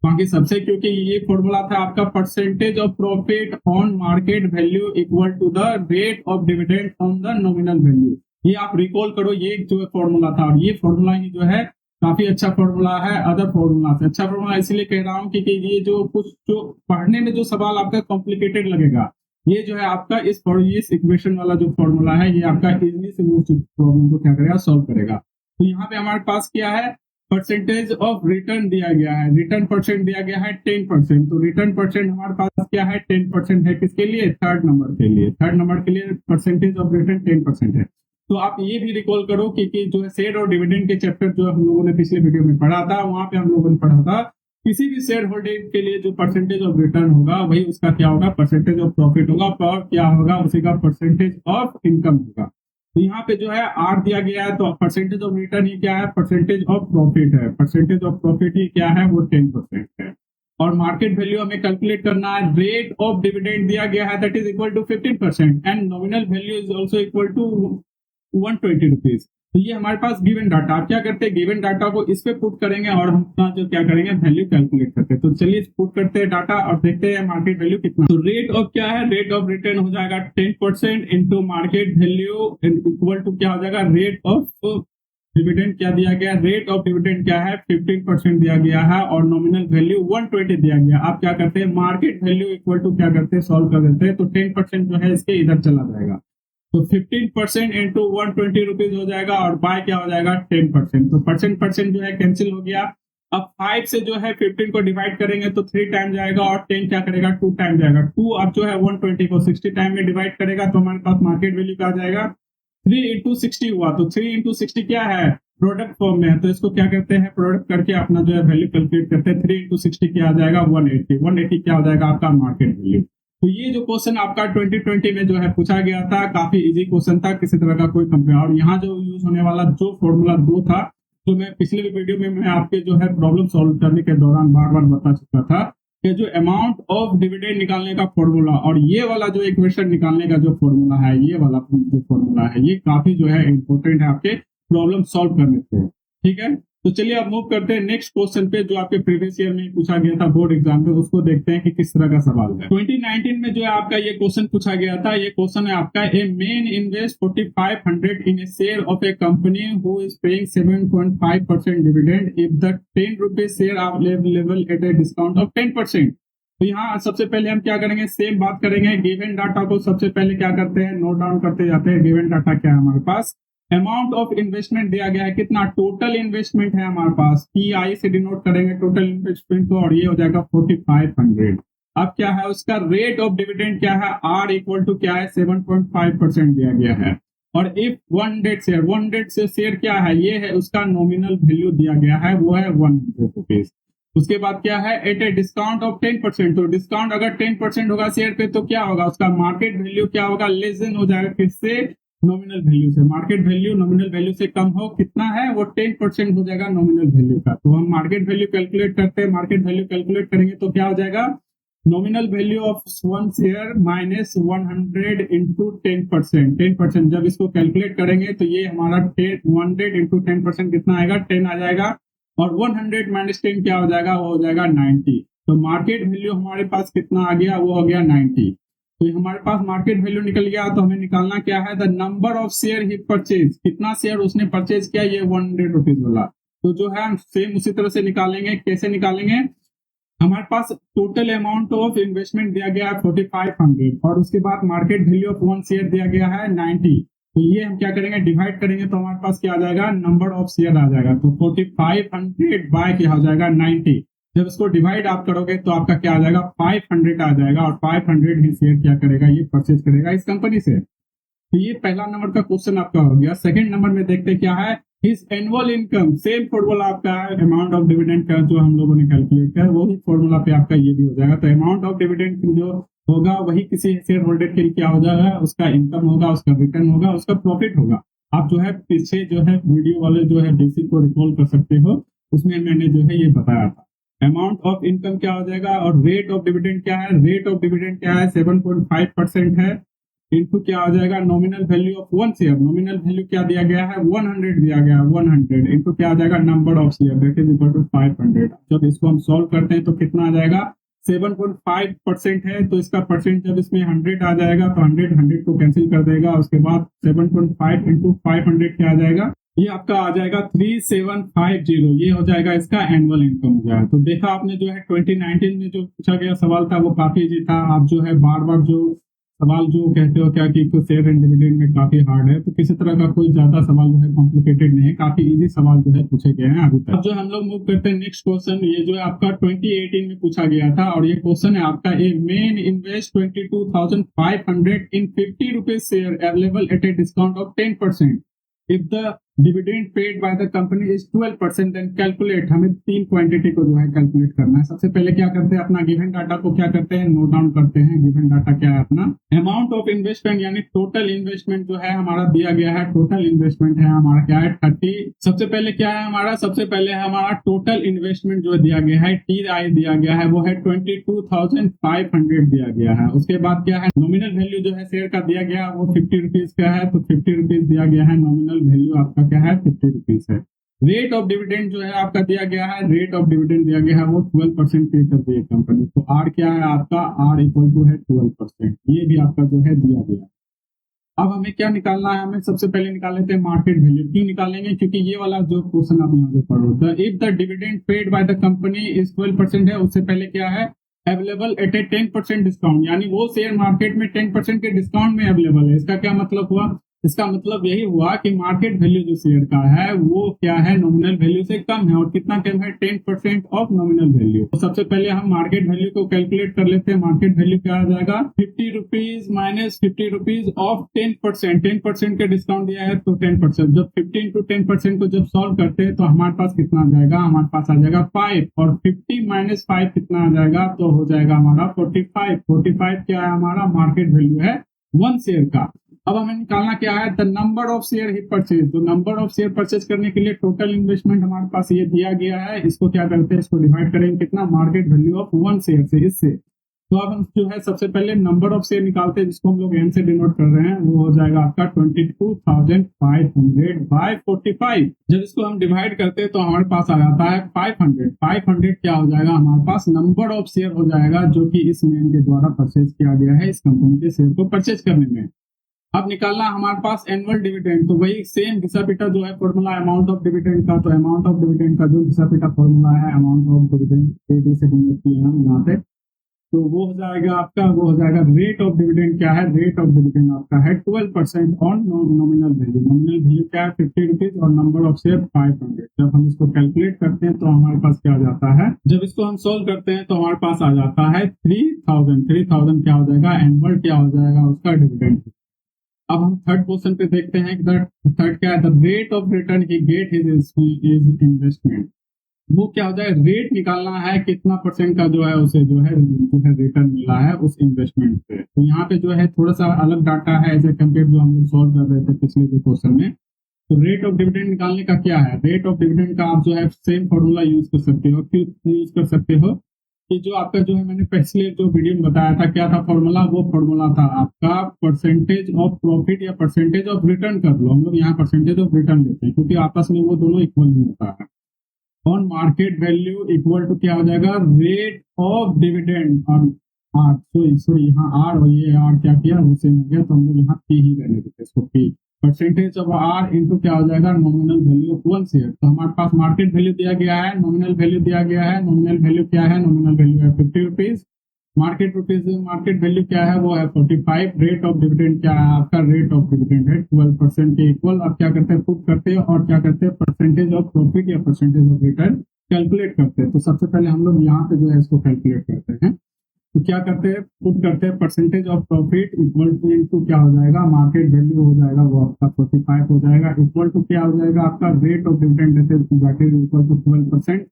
बाकी सबसे, क्योंकि ये फॉर्मूला था आपका percentage of profit on market value equal to the rate of dividend on the nominal value. ये आप रिकॉल करो, ये जो है फॉर्मूला था, और ये फॉर्मूला ही जो है काफी अच्छा फॉर्मूला है अदर फॉर्मूला से। अच्छा फॉर्मूला इसलिए कह रहा हूँ क्योंकि ये जो कुछ जो पढ़ने में जो सवाल आपका कॉम्प्लिकेटेड लगेगा, ये जो है आपका इस इक्वेशन वाला जो फॉर्मूला है ये आपका इजिली से वो प्रॉब्लम को क्या करेगा, सॉल्व करेगा। तो यहाँ पे हमारे पास क्या है, परसेंटेज ऑफ रिटर्न दिया गया है, रिटर्न परसेंट दिया गया है 10%, तो रिटर्न परसेंट हमारे पास क्या है 10% है, किसके लिए, थर्ड नंबर के लिए, थर्ड नंबर के लिए परसेंटेज ऑफ रिटर्न 10% है। तो आप ये भी रिकॉल करो कि जो है शेयर और डिविडेंड के चैप्टर जो हम लोगों ने पिछले वीडियो में पढ़ा था, वहां पे हम लोगों ने पढ़ा था किसी भी शेयर होल्डिंग के लिए जो परसेंटेज ऑफ रिटर्न होगा वही उसका क्या होगा, परसेंटेज ऑफ प्रॉफिट होगा, और क्या होगा उसी का परसेंटेज ऑफ इनकम होगा। तो यहाँ पे जो है आर दिया गया है, तो परसेंटेज ऑफ रिटर्न ही क्या है, परसेंटेज ऑफ प्रॉफिट है, परसेंटेज ऑफ प्रॉफिट ही क्या है, वो 10% है। और मार्केट वैल्यू हमें कैलकुलेट करना है, रेट ऑफ डिविडेंड दिया गया है that is equal to 15% and nominal value is also equal to 120 rupees. तो ये हमारे पास गिवन डाटा, आप क्या करते हैं गिवन डाटा को इस पे पुट करेंगे और हम अपना जो क्या करेंगे वैल्यू कैलकुलेट करते हैं। तो चलिए पुट करते हैं डाटा और देखते हैं मार्केट वैल्यू कितना। तो रेट ऑफ क्या है, रेट ऑफ रिटर्न हो जाएगा 10% into market value equal to क्या हो जाएगा, रेट ऑफ डिविडेंड क्या दिया गया, रेट ऑफ डिविडेंड क्या है 15% दिया गया है और नॉमिनल वैल्यू 120 दिया गया। आप क्या करते हैं मार्केट वैल्यू इक्वल टू क्या करते हैं, सॉल्व कर देते हैं। तो 10% जो है इसके इधर चला जाएगा, तो 15% इंटू 120 रुपीज हो जाएगा और बाय क्या हो जाएगा 10%। तो परसेंट जो है कैंसिल हो गया। अब 5 से जो है 15 को डिवाइड करेंगे तो 3 टाइम जाएगा और 10 क्या करेगा 2 टाइम जाएगा। 2 अब जो है 120 को 60 टाइम में डिवाइड करेगा तो हमारे पास मार्केट वैल्यू क्या आ जाएगा 3 इंटू 60 हुआ। तो 3 इंटू 60 क्या है, प्रोडक्ट फॉर्म में है, तो इसको क्या करते हैं प्रोडक्ट करके अपना जो है वैल्यू कैलकुलेट करते हैं। 3 इंटू 60 क्या आ जाएगा 180 क्या हो जाएगा आपका मार्केट वैल्यू। तो ये जो क्वेश्चन आपका 2020 में जो है पूछा गया था, काफी इजी क्वेश्चन था, किसी तरह का कोई कंपेयर। और यहाँ जो यूज होने वाला जो फॉर्मूला 2 था, जो मैं पिछले वीडियो में मैं आपके जो है प्रॉब्लम सॉल्व करने के दौरान बार बार बता चुका था कि जो अमाउंट ऑफ डिविडेंड निकालने का फॉर्मूला और ये वाला जो इक्वेशन निकालने का जो फॉर्मूला है, ये वाला जो फॉर्मूला है, ये काफी जो है इंपॉर्टेंट है आपके प्रॉब्लम सॉल्व करने के। ठीक है, तो चलिए अब मूव करते हैं नेक्स्ट क्वेश्चन पे, जो आपके प्रीवियस ईयर में पूछा गया था बोर्ड एग्जाम पे। उसको देखते हैं कि किस तरह का सवाल है। 2019 में जो है आपका ये क्वेश्चन पूछा गया था। ये क्वेश्चन है आपका, a man invest 4500 in a share of a company who is paying 7.5% dividend if the 10 rupees share are available at a discount of 10%। तो यहाँ सबसे पहले हम क्या करेंगे, सेम बात करेंगे। गिवन डाटा को सबसे पहले क्या करते हैं, नोट डाउन करते जाते हैं। गिवन डाटा क्या है हमारे पास, अमाउंट ऑफ इन्वेस्टमेंट दिया गया है, कितना टोटल इन्वेस्टमेंट है हमारे पास, TI से डिनोट करेंगे टोटल इन्वेस्टमेंट को, और ये हो जाएगा 4500। अब क्या है उसका रेट ऑफ डिविडेंड क्या है, R इक्वल टू क्या है 7.5% दिया गया है। और इफ 100 शेयर, 100 से शेयर क्या है, ये है उसका नॉमिनल वैल्यू दिया गया है, वो है 100 रुपीज। उसके बाद क्या है, एट ए डिस्काउंट ऑफ 10%। तो डिस्काउंट अगर 10% होगा शेयर पे तो क्या होगा, उसका मार्केट वैल्यू क्या होगा, लेस देन हो जाएगा किससे, नॉमिनल वैल्यू से। मार्केट वैल्यू नॉमिनल वैल्यू से कम हो, कितना है वो 10% हो जाएगा नॉमिनल वैल्यू का। तो हम मार्केट वैल्यू कैलकुलेट करते हैं। मार्केट वैल्यू कैलकुलेट करेंगे तो क्या हो जाएगा, nominal value of 1 share minus 100 into 10%। 10% जब इसको कैलकुलेट करेंगे तो ये हमारा 100 इंटू 10% कितना आएगा, 10 आ जाएगा। और 100 माइनस 10 क्या हो जाएगा, वो हो जाएगा 90। तो मार्केट वैल्यू हमारे पास कितना आ गया, वो हो गया 90। तो हमारे पास मार्केट वैल्यू निकल गया। तो हमें निकालना क्या है, the number of share he purchase, कितना शेयर उसने परचेज किया, ये 100 रुपीज वाला। तो जो है हम सेम उसी तरह से निकालेंगे। कैसे निकालेंगे, हमारे पास टोटल अमाउंट ऑफ इन्वेस्टमेंट दिया गया है 4500, और उसके बाद मार्केट वैल्यू ऑफ 1 शेयर दिया गया है 90। तो ये हम क्या करेंगे, डिवाइड करेंगे तो हमारे पास क्या आ जाएगा, नंबर ऑफ शेयर आ जाएगा। तो 4500 बाय क्या हो जाएगा 90। जब इसको डिवाइड आप करोगे तो आपका क्या आ जाएगा, 500 आ जाएगा। और 500 ही शेयर क्या करेगा, ये परचेज करेगा इस कंपनी से। तो ये पहला नंबर का क्वेश्चन आपका हो गया। सेकंड नंबर में देखते क्या है, his annual income, same formula आपका है अमाउंट ऑफ डिविडेंड का जो हम लोगों ने कैलकुलेट किया, वही फॉर्मूला पे आपका ये भी हो जाएगा। तो अमाउंट ऑफ डिविडेंड जो होगा वही किसी शेयर होल्डर के लिए क्या हो जाएगा, उसका इनकम होगा, उसका रिटर्न होगा, उसका प्रॉफिट होगा। आप जो है पीछे जो है वीडियो वाले जो है बेसिक को रिकॉल कर सकते हो, उसमें मैंने जो है ये बताया था। अमाउंट ऑफ इनकम क्या हो जाएगा, और रेट ऑफ डिविडेंड क्या है, रेट ऑफ डिविडेंड क्या है 7.5% है, इनटू क्या हो जाएगा, nominal value of 1 share. Nominal value क्या दिया गया है, 100 दिया गया है, 100 इनटू क्या आ जाएगा, number of share that is equal to 500। जब इसको हम सॉल्व करते हैं तो कितना आ जाएगा, 7.5% है, तो इसका परसेंट जब इसमें 100 आ जाएगा तो 100 को कैंसिल कर देगा। उसके बाद 7.5 इंटू 500 क्या आ जाएगा, ये आपका आ जाएगा 3750। ये हो जाएगा इसका एनुअल इनकम हो जाएगा। तो देखा आपने जो है 2019 में जो पूछा गया सवाल था वो काफी इजी था। आप जो है बार बार जो सवाल जो कहते हो क्या कि शेयर एंड डिविडेंड में काफी हार्ड है, तो किसी तरह का कोई ज्यादा सवाल जो है कॉम्प्लिकेटेड नहीं है, काफी इजी सवाल जो है पूछे गए हैं अभी तक। अब जो हम लोग मूव करते हैं नेक्स्ट क्वेश्चन, ये जो है आपका 2018 में पूछा गया था, और ये क्वेश्चन है आपका, a man invest 22,500 in 50 rupees share available at a discount of 10%। If the dividend paid by the company is 12%, then calculate. हमें 3 क्वांटिटी को जो है कैलकुलेट करना है। सबसे पहले क्या करते हैं, अपना गिवन डाटा को क्या करते हैं, नोट डाउन करते हैं। गिवन डाटा क्या है अपना, अमाउंट ऑफ इन्वेस्टमेंट यानी टोटल इन्वेस्टमेंट जो है हमारा दिया गया है, टोटल इन्वेस्टमेंट है हमारा क्या है 30। सबसे पहले क्या है हमारा, सबसे पहले हमारा टोटल इन्वेस्टमेंट जो दिया गया है, TI दिया गया है, वो है 22,500 दिया गया है। उसके बाद क्या है, नॉमिनल वैल्यू जो है शेयर का दिया गया वो 50 रुपीज का है, तो 50 रुपीज दिया गया है। नॉमिनल वैल्यू आपका क्या है 50 रुपीज है। रेट ऑफ डिविडेंड जो है आपका दिया गया है, रेट ऑफ डिविडेंड दिया गया है वो 12% पे करती है कंपनी। तो R क्या है आपका, R इक्वल टू है 12%। ये भी आपका जो है दिया गया। अब हमें क्या निकालना है, हमें सबसे पहले निकाल लेते हैं मार्केट वैल्यू। क्यों निकालेंगे, क्योंकि ये वाला जो क्वेश्चन आप यहाँ से पढ़ो, if the dividend paid by the company is 12% है, उससे पहले क्या है, अवेलेबल एट ए 10% डिस्काउंट, यानी वो शेयर मार्केट में 10% के डिस्काउंट में अवेलेबल है। इसका क्या मतलब हुआ, इसका मतलब यही हुआ कि मार्केट वैल्यू जो शेयर का है वो क्या है, नॉमिनल वैल्यू से कम है। और कितना कम है, 10% ऑफ नॉमिनल वैल्यू। तो सबसे पहले हम मार्केट वैल्यू को कैलकुलेट कर लेते हैं। मार्केट वैल्यू क्या आ जाएगा, 50 रुपीज माइनस 50 रुपीज ऑफ 10%। 10% का डिस्काउंट दिया है तो 10%। जब 15 टू 10% को जब सॉल्व करते हैं तो हमारे पास कितना आ जाएगा, हमारे पास आ जाएगा 5। और 50 माइनस 5 कितना आ जाएगा, तो हो जाएगा हमारा 45। 45 क्या है हमारा, मार्केट वैल्यू है 1 शेयर का। अब हमें निकालना क्या है, the number of share he purchase. तो नंबर ऑफ शेयर परचेज करने के लिए टोटल इन्वेस्टमेंट हमारे पास ये दिया गया है। इसको क्या करते हैं, इसको डिवाइड करेंगे कितना, मार्केट वैल्यू ऑफ 1 शेयर से, इससे तो अब हम जो है सबसे पहले नंबर ऑफ शेयर निकालते हैं, जिसको हम लोग एन से डिनोट कर रहे हैं। वो हो जाएगा आपका 22,500 बाय 45। जब इसको हम डिवाइड करते हैं तो हमारे पास आ जाता है 500। 500 क्या हो जाएगा हमारे पास, नंबर ऑफ शेयर हो जाएगा जो कि इस मैन के द्वारा परचेज किया गया है इस कंपनी के शेयर को परचेज करने में। अब निकालना हमारे पास एनुअल डिविडेंड, तो वही सेम घिसा पीटा जो है फॉर्मूला अमाउंट ऑफ डिविडेंड का। तो अमाउंट ऑफ डिविडेंड का जो घिसा पीटा फॉर्मूला है, अमाउंट ऑफ डिविडेंड एडी से डिनोट किए हम यहाँ पे, तो वो हो जाएगा आपका, वो हो जाएगा रेट ऑफ डिविडेंड क्या है, रेट ऑफ डिविडेंड आपका है 12% on nominal value. Nominal value क्या है 50 रुपीज और नंबर ऑफ शेयर 500। जब हम इसको कैलकुलेट करते हैं तो हमारे पास क्या आ जाता है, जब इसको हम सोल्व करते हैं तो हमारे पास आ जाता है 3000। 3000 क्या हो जाएगा, एनुअल क्या हो जाएगा उसका डिविडेंड। अब हम थर्ड क्वेश्चन पे देखते हैं कि थर्ड क्या है, the rate of return he get is investment. वो क्या हो जाए, रेट निकालना है कितना परसेंट का जो है उसे जो है रिटर्न मिला है उस इन्वेस्टमेंट पे। तो यहाँ पे जो है थोड़ा सा अलग डाटा है एज ए कम्पेयर जो हम लोग सॉल्व कर रहे थे पिछले जो क्वेश्चन में। तो रेट ऑफ डिविडेंड निकालने का क्या है, रेट ऑफ डिविडेंड का आप जो है सेम फॉर्मूला यूज कर सकते हो। क्यों यूज कर सकते हो कि जो आपका जो है मैंने पिछले जो वीडियो में बताया था क्या था फॉर्मूला, वो फॉर्मूला था आपका परसेंटेज ऑफ प्रॉफिट या परसेंटेज ऑफ रिटर्न कर लो। हम लोग यहाँ परसेंटेज ऑफ रिटर्न लेते हैं क्योंकि आपस में वो दोनों इक्वल नहीं होता है। On market value equal to क्या हो जाएगा, रेट ऑफ डिविडेंड और आर, सॉरी यहाँ आर और ये आर क्या किया वो सेम हो गया, तो हम लोग यहाँ पी ही रहने देते इसको, P percentage of R into क्या हो जाएगा, nominal value of one share. तो हमारे पास मार्केट वैल्यू दिया गया है, नॉमिनल वैल्यू दिया गया है। नॉमिनल वैल्यू क्या है, नॉमिनल वैल्यू है 50 रुपीज। मार्केट वैल्यू क्या है, वो है 45। रेट ऑफ डिविडेंड क्या है आपका, रेट ऑफ डिविडेंड है 12% के इक्वल। अब क्या करते हैं, पुट करते हैं और क्या करते हैं, परसेंटेज ऑफ प्रॉफिट या परसेंटेज ऑफ रिटर्न कैलकुलेट करते हैं। तो सबसे पहले हम लोग यहाँ पे जो है इसको कैलकुलेट करते हैं। तो क्या करते हैं, पुट करते हैं percentage of profit equal to into क्या हो जाएगा, मार्केट वैल्यू हो जाएगा वो आपका 45 हो जाएगा, इक्वल टू क्या हो जाएगा आपका रेट ऑफ डिविडेंड देते हैं इक्वल टू 12%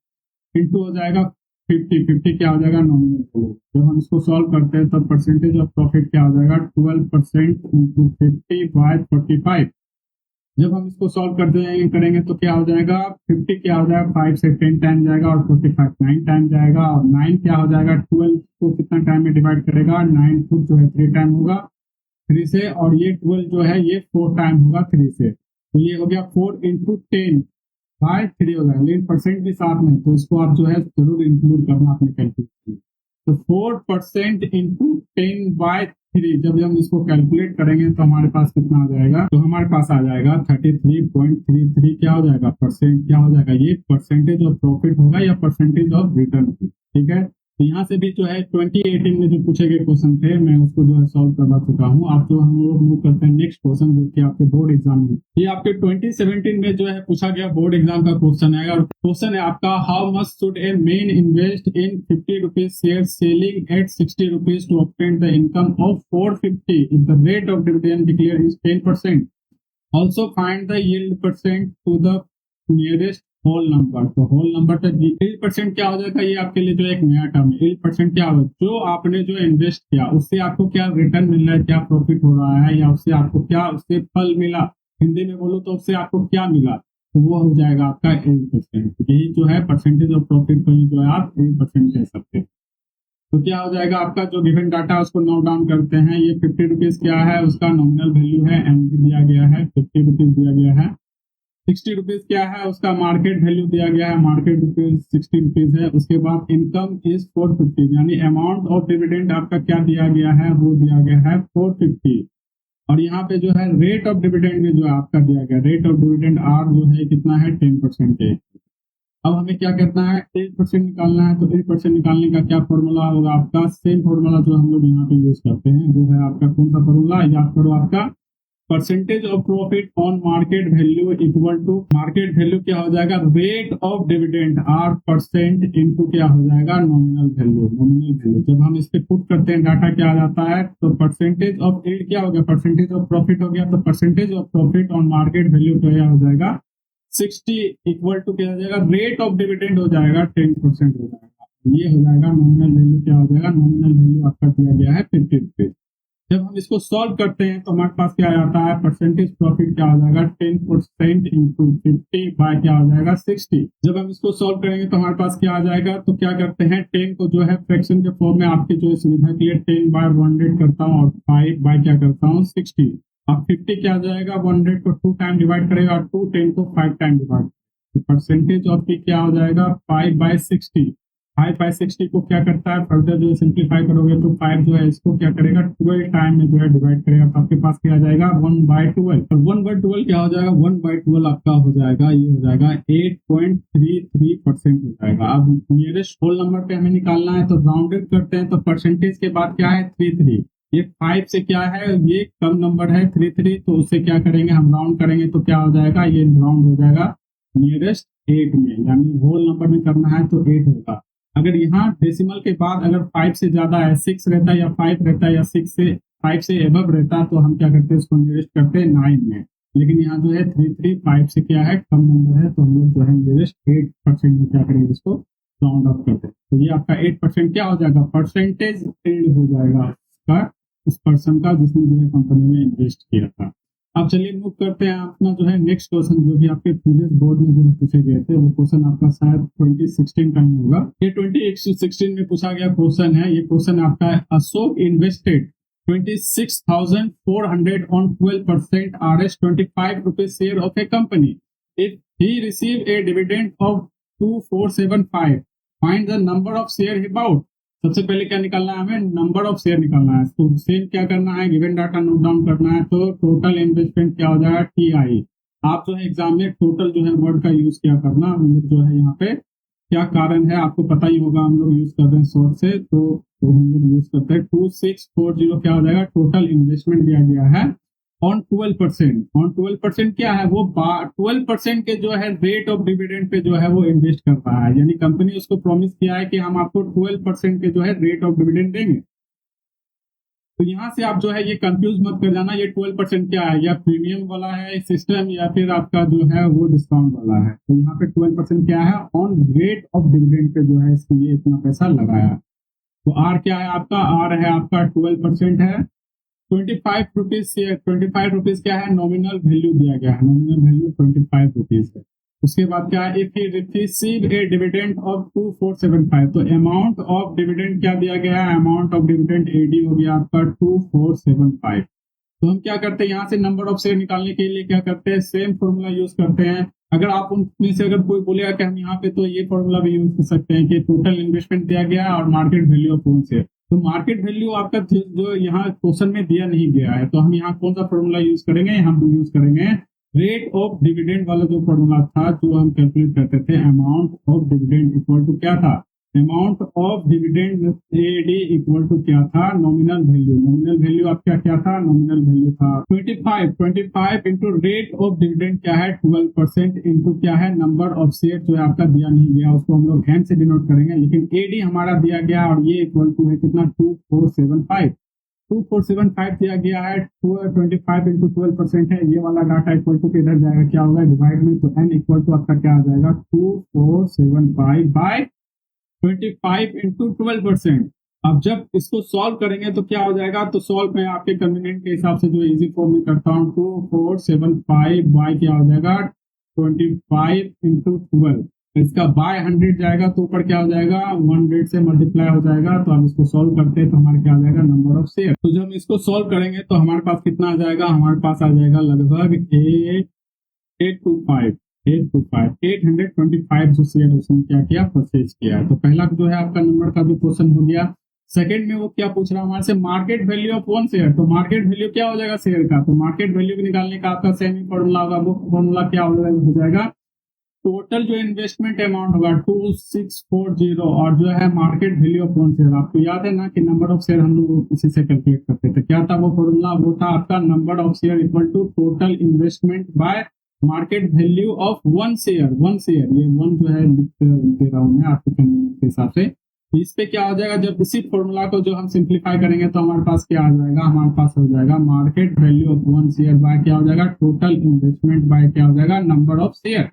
इंटू हो जाएगा 50 क्या हो जाएगा, नॉमिनल वैल्यू। जब हम इसको सॉल्व करते हैं तो परसेंटेज ऑफ प्रॉफिट क्या हो जाएगा, 12% इंटू 50 बाय 45। जब हम इसको सॉल्व करते करेंगे तो क्या हो जाएगा, 50 क्या हो जाएगा 5 से 10 टाइम जाएगा और 45 9 टाइम जाएगा। और 9 क्या हो जाएगा, 12 को कितना टाइम में डिवाइड करेगा, 9 खुद जो है 3 टाइम होगा 3 से, और ये 12 जो है ये 4 टाइम होगा 3 से। तो ये हो गया 4 इंटू 10 बाय 3 हो जाएगा, लेकिन परसेंट भी साथ में, तो इसको आप जो है जरूर इंक्लूड करना अपने कैलकुलेशन में। तो 4% इंटू 10 बाय 3 जब हम इसको कैलकुलेट करेंगे तो हमारे पास कितना आ जाएगा, तो हमारे पास आ जाएगा 33.33 क्या हो जाएगा, परसेंट क्या हो जाएगा, ये परसेंटेज ऑफ प्रॉफिट होगा या परसेंटेज ऑफ रिटर्न। ठीक है, तो यहाँ से भी जो है 2018 में जो पूछे गए क्वेश्चन थे मैं उसको जो है सॉल्व करवा चुका हूँ। आप जो हम लोग मूव करते हैं नेक्स्ट क्वेश्चन जो कि आपके बोर्ड एग्जाम में, ये आपके 2017 में जो है पूछा गया बोर्ड एग्जाम का क्वेश्चन है। और क्वेश्चन है आपका, how much should a man invest in 50 rupees share selling at 60 rupees to obtain the income of 450 if the rate of dividend declare is 10%। Also find the yield percent to the nearest whole number. तो whole number तो yield percent क्या हो जाएगा, ये आपके लिए जो एक नया टर्म है। यील्ड परसेंट क्या होगा, जो आपने जो इन्वेस्ट किया उससे आपको क्या रिटर्न मिल रहा है, क्या प्रॉफिट हो रहा है, या उससे आपको क्या उससे फल मिला, हिंदी में बोलो तो उससे आपको क्या मिला, तो वो हो जाएगा आपका 8%। यही जो है परसेंटेज ऑफ प्रॉफिट को ही जो है आप 8% कह सकते हैं। तो क्या हो जाएगा आपका जो गिवन डाटा है उसको नोट डाउन करते हैं। ये 50 रुपीज क्या है, उसका नॉमिनल वैल्यू है, एम दिया गया है 50 रुपीज दिया गया है। 60 रुपीज क्या है, उसका मार्केट वैल्यू दिया गया है, मार्केट रुपीज 60 रुपीज है। उसके बाद इनकम इज 450, यानी अमाउंट ऑफ डिविडेंड आपका क्या दिया गया है, वो दिया गया है 450। और यहाँ पे जो है रेट ऑफ डिविडेंड में जो है आपका दिया गया, रेट ऑफ डिविडेंड आर जो है कितना है 10% है। अब हमें क्या करना है, 8% निकालना है। तो 8% निकालने का क्या फॉर्मूला होगा आपका, सेम फॉर्मूला जो हम लोग यहाँ पे यूज करते हैं, वो है आपका कौन सा फॉर्मूला, याद करो आपका percentage of profit on market value equal to market value क्या हो जाएगा, rate of dividend R percent into क्या हो जाएगा, नॉमिनल वैल्यू। नॉमिनल वैल्यू जब हम इस पे पुट करते हैं डाटा क्या आ जाता है, तो परसेंटेज ऑफ यील्ड क्या हो गया, परसेंटेज ऑफ प्रॉफिट हो गया। तो percentage of profit on market value क्या हो जाएगा 60 इक्वल टू क्या हो जाएगा, रेट ऑफ डिविडेंड हो जाएगा 10% हो जाएगा। ये हो जाएगा नॉमिनल वैल्यू क्या हो जाएगा, नॉमिनल वैल्यू आपका दिया गया है 50 रुपीज। जब हम इसको सॉल्व करते हैं तो हमारे पास क्या आता है, परसेंटेज प्रॉफिट क्या हो जाएगा, 10% इंटू 50 बाय क्या हो जाएगा, 60। जब हम इसको सॉल्व करेंगे तो हमारे पास क्या आ जाएगा, तो क्या करते हैं 10 को जो है फ्रैक्शन के फॉर्म में आपके जो सुविधा के लिए 10 बाय 100 करता हूँ और 5 बाय क्या करता हूँ, 60। अब 50 क्या आ जाएगा, 100 को 2 टाइम डिवाइड करेगा और 2 10 को 5 टाइम डिवाइड, तो परसेंटेज ऑफ पी क्या हो जाएगा, 5/60। 5/60 को क्या करता है, फर्दर जो सिंप्लीफाई करोगे तो 5 जो है इसको क्या करेगा, 12 टाइम में जो है डिवाइड करेगा, तो आपके पास क्या आ जाएगा, 1/12। और 1/12 क्या हो जाएगा, 1/12 आपका हो जाएगा, ये हो जाएगा 8.33% हो जाएगा। अब नियरेस्ट होल नंबर पे हमें निकालना है, तो राउंडेड करते हैं, तो परसेंटेज के बाद क्या है, 33। ये 5 से क्या है, ये कम नंबर है 33, तो उससे क्या करेंगे, हम राउंड करेंगे तो क्या हो जाएगा, ये राउंड हो जाएगा नियरेस्ट 8 में, यानी होल नंबर में करना है तो 8 होगा। अगर यहाँ डेसिमल के बाद अगर 5 से ज्यादा है, 6 रहता है या 5 रहता है या 5 से एबव रहता, तो हम क्या करते हैं, इसको नियरेस्ट करते हैं 9 में। लेकिन यहाँ जो है 33 5 से क्या है, कम नंबर है, तो हम लोग जो है नियरेस्ट 8% में क्या करेंगे, इसको राउंड अप करते हैं। तो ये आपका 8% क्या हो जाएगा, परसेंटेज एड हो जाएगा उसका, उस पर्सन का जिसने जो है कंपनी में इन्वेस्ट किया था। अब चलिए मूव करते हैं अपना जो है नेक्स्ट क्वेश्चन, जो भी आपके प्रीवियस बोर्ड में जो है पूछे गए थे, वो क्वेश्चन आपका शायद 2016 का ही होगा। ये 2016 में पूछा गया क्वेश्चन है। ये क्वेश्चन आपका है, Ashok invested 26,400 on 12% Rs 25 rupees share of a company. If he receive a dividend of 2475, find the number of share he bought. सबसे पहले क्या निकालना है, हमें नंबर ऑफ शेयर निकालना है। तो सेम क्या करना है, गिवन डाटा नोट डाउन करना है। तो टोटल इन्वेस्टमेंट क्या हो जाएगा, TI। आप जो है एग्जाम में टोटल जो है वर्ड का यूज क्या करना, हम लोग जो है यहाँ पे क्या कारण है आपको पता ही होगा, हम लोग यूज कर रहे हैं शॉर्ट से, तो हम लोग यूज करते हैं 2640 क्या हो जाएगा, टोटल इन्वेस्टमेंट दिया गया है ऑन 12%। ऑन 12% क्या है, वो 12% के जो है रेट ऑफ डिविडेंड पे जो है वो इन्वेस्ट कर रहा है, यानी कंपनी उसको प्रॉमिस किया है कि हम आपको 12% के जो है रेट ऑफ डिविडेंड देंगे। तो यहाँ से आप जो है ये कंफ्यूज मत कर जाना, ये 12% क्या है, या प्रीमियम वाला है सिस्टम या फिर आपका जो है वो डिस्काउंट वाला है। तो यहाँ पे 12% क्या है, on rate of dividend pay जो है इसके लिए इतना पैसा लगाया। तो आर क्या है आपका, आर है आपका 12% है, 25 रुपीज से 25 रुपीज क्या है, नॉमिनल वैल्यू दिया गया है, नॉमिनल वैल्यू 25 रुपीज है। उसके बाद क्या है, if he receive A dividend of 2475, तो अमाउंट ऑफ डिविडेंड क्या दिया गया है, अमाउंट ऑफ डिविडेंड एडी हो गया आपका 2475। तो हम क्या करते हैं, यहाँ से नंबर ऑफ शेयर निकालने के लिए क्या करते हैं, सेम फॉर्मूला यूज करते हैं। अगर आप उनमें से अगर कोई बोलेगा कि हम यहाँ पे, तो ये फॉर्मूला भी यूज कर सकते हैं कि टोटल इन्वेस्टमेंट दिया गया है और market value of one share. तो मार्केट वैल्यू आपका जो यहाँ क्वेश्चन में दिया नहीं गया है, तो हम यहाँ कौन सा फॉर्मूला यूज करेंगे, हम यूज करेंगे रेट ऑफ डिविडेंड वाला जो फॉर्मूला था, जो हम कैलकुलेट करते थे, amount of dividend equal to क्या था, amount of dividend AD equal to क्या था, नॉमिनल वैल्यू। नॉमिनल वैल्यू आपका क्या था, नॉमिनल वैल्यू था 25 इंटू रेट ऑफ डिविडेंड क्या है 12% इंटू क्या है नंबर ऑफ शेयर जो है आपका दिया नहीं गया, उसको हम लोग हैंड से डिनोट करेंगे, लेकिन एडी हमारा दिया गया और ये इक्वल टू है कितना 2475 दिया गया है, 25 इंटू 12% है, ये वाला डाटा इक्वल टू के इधर जाएगा, क्या होगा डिवाइड में, तो एन इक्वल टू आपका क्या आ जाएगा 2475 बाय 25 इंटू 12%। अब जब इसको सॉल्व करेंगे तो क्या हो जाएगा, तो सॉल्व में आपके कन्वीनियंट के हिसाब से जो इजी फॉर्म में करता हूँ, 2475 बाय क्या हो जाएगा 25 इंटू 12, इसका बाय 100 जाएगा तो ऊपर क्या हो जाएगा 100 से मल्टीप्लाई हो जाएगा। तो हम इसको सॉल्व करते हैं तो हमारे क्या आ जाएगा नंबर ऑफ शेयर। तो जब हम इसको सॉल्व करेंगे तो हमारे पास कितना आ जाएगा, हमारे पास आ जाएगा लगभग 825 जो शेयर उसने क्या किया, परचेज किया। तो पहला जो है आपका नंबर का जो क्वेश्चन हो गया। सेकंड में वो क्या पूछ रहा है हमारे से, market value of one share. तो मार्केट वैल्यू क्या हो जाएगा शेयर का, तो मार्केट वैल्यू निकालने का आपका सेम ही फॉर्मूला होगा। वो फॉर्मूला क्या हो जाएगा, टोटल जो इन्वेस्टमेंट अमाउंट होगा 2640 और जो है market value of one share. आपको याद है ना कि नंबर ऑफ शेयर हम लोग इसी से कैलकुलेट करते थे, क्या था वो फॉर्मूला, वो था आपका number of share equal to total investment by market value of one share. One share ये वन जो है दे रहा हूँ मैं आपके कन्वीनियंस के हिसाब से। इस पे क्या हो जाएगा, जब इसी फॉर्मूला को जो हम सिंप्लीफाई करेंगे तो हमारे पास क्या आ जाएगा, हमारे पास हो जाएगा market value of one share by क्या हो जाएगा टोटल इन्वेस्टमेंट बाय क्या हो जाएगा नंबर ऑफ शेयर।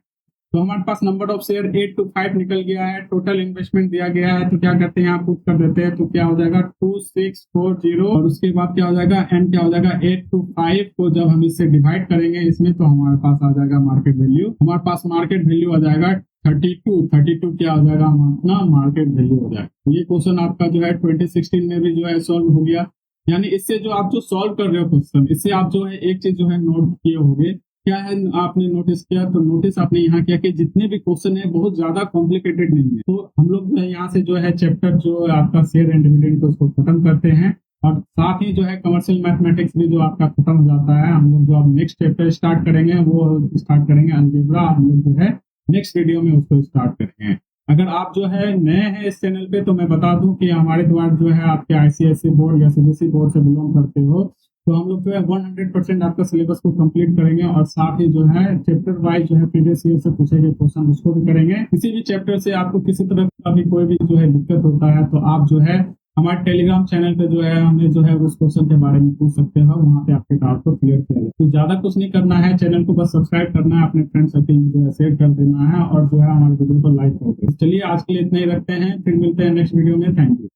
तो हमारे पास नंबर ऑफ शेयर 8 to 5 निकल गया है, टोटल इन्वेस्टमेंट दिया गया है, तो क्या करते हैं यहाँ पुट कर देते हैं, तो क्या हो जाएगा 2640 और उसके बाद क्या हो जाएगा एंड क्या हो जाएगा 8 to 5 को जब हम इससे डिवाइड करेंगे इसमें तो हमारे पास आ जाएगा मार्केट वैल्यू, हमारे पास मार्केट वैल्यू आ जाएगा 32 क्या हो जाएगा अपना मार्केट वैल्यू हो जाएगा। ये क्वेश्चन आपका जो है 2016 में भी जो है सॉल्व हो गया। यानी इससे जो आप जो सॉल्व कर रहे हो क्वेश्चन, इससे आप जो है एक चीज जो है नोट किए होंगे, क्या है आपने नोटिस किया, तो नोटिस आपने यहाँ किया कि जितने भी क्वेश्चन है बहुत ज्यादा कॉम्प्लिकेटेड नहीं है। तो हम लोग जो है यहाँ से जो है चैप्टर जो आपका शेयर एंड डिविडेंड को उसको खत्म करते हैं और साथ ही जो है कमर्शियल मैथमेटिक्स भी जो आपका खत्म हो जाता है। हम लोग जो अब नेक्स्ट चैप्टर स्टार्ट करेंगे वो स्टार्ट करेंगे अलजेब्रा, हम लोग जो है नेक्स्ट वीडियो में उसको स्टार्ट करेंगे। अगर आप जो है नए हैं इस चैनल पे तो मैं बता दूं कि हमारे द्वारा जो है आपके आईसीएसई बोर्ड या सीबीएसई बोर्ड से बिलोंग करते हो तो हम लोग जो है 100% आपका सिलेबस को कंप्लीट करेंगे और साथ ही जो है चैप्टर वाइज जो है प्रीवियस ईयर से पूछे गए क्वेश्चन उसको भी करेंगे। किसी भी चैप्टर से आपको किसी तरह का भी कोई भी जो है दिक्कत होता है तो आप जो है हमारे टेलीग्राम चैनल पे जो है हमें जो है उस क्वेश्चन के बारे में पूछ सकते हो, वहाँ पे आपके डाउट को क्लियर किया जाए। तो ज्यादा कुछ नहीं करना है, चैनल को बस सब्सक्राइब करना है, अपने फ्रेंड सर्कल में जो है शेयर कर देना है और जो है हमारे वीडियो को लाइक कर देना। चलिए आज के लिए इतना ही रखते हैं, फिर मिलते हैं नेक्स्ट वीडियो में। Thank you.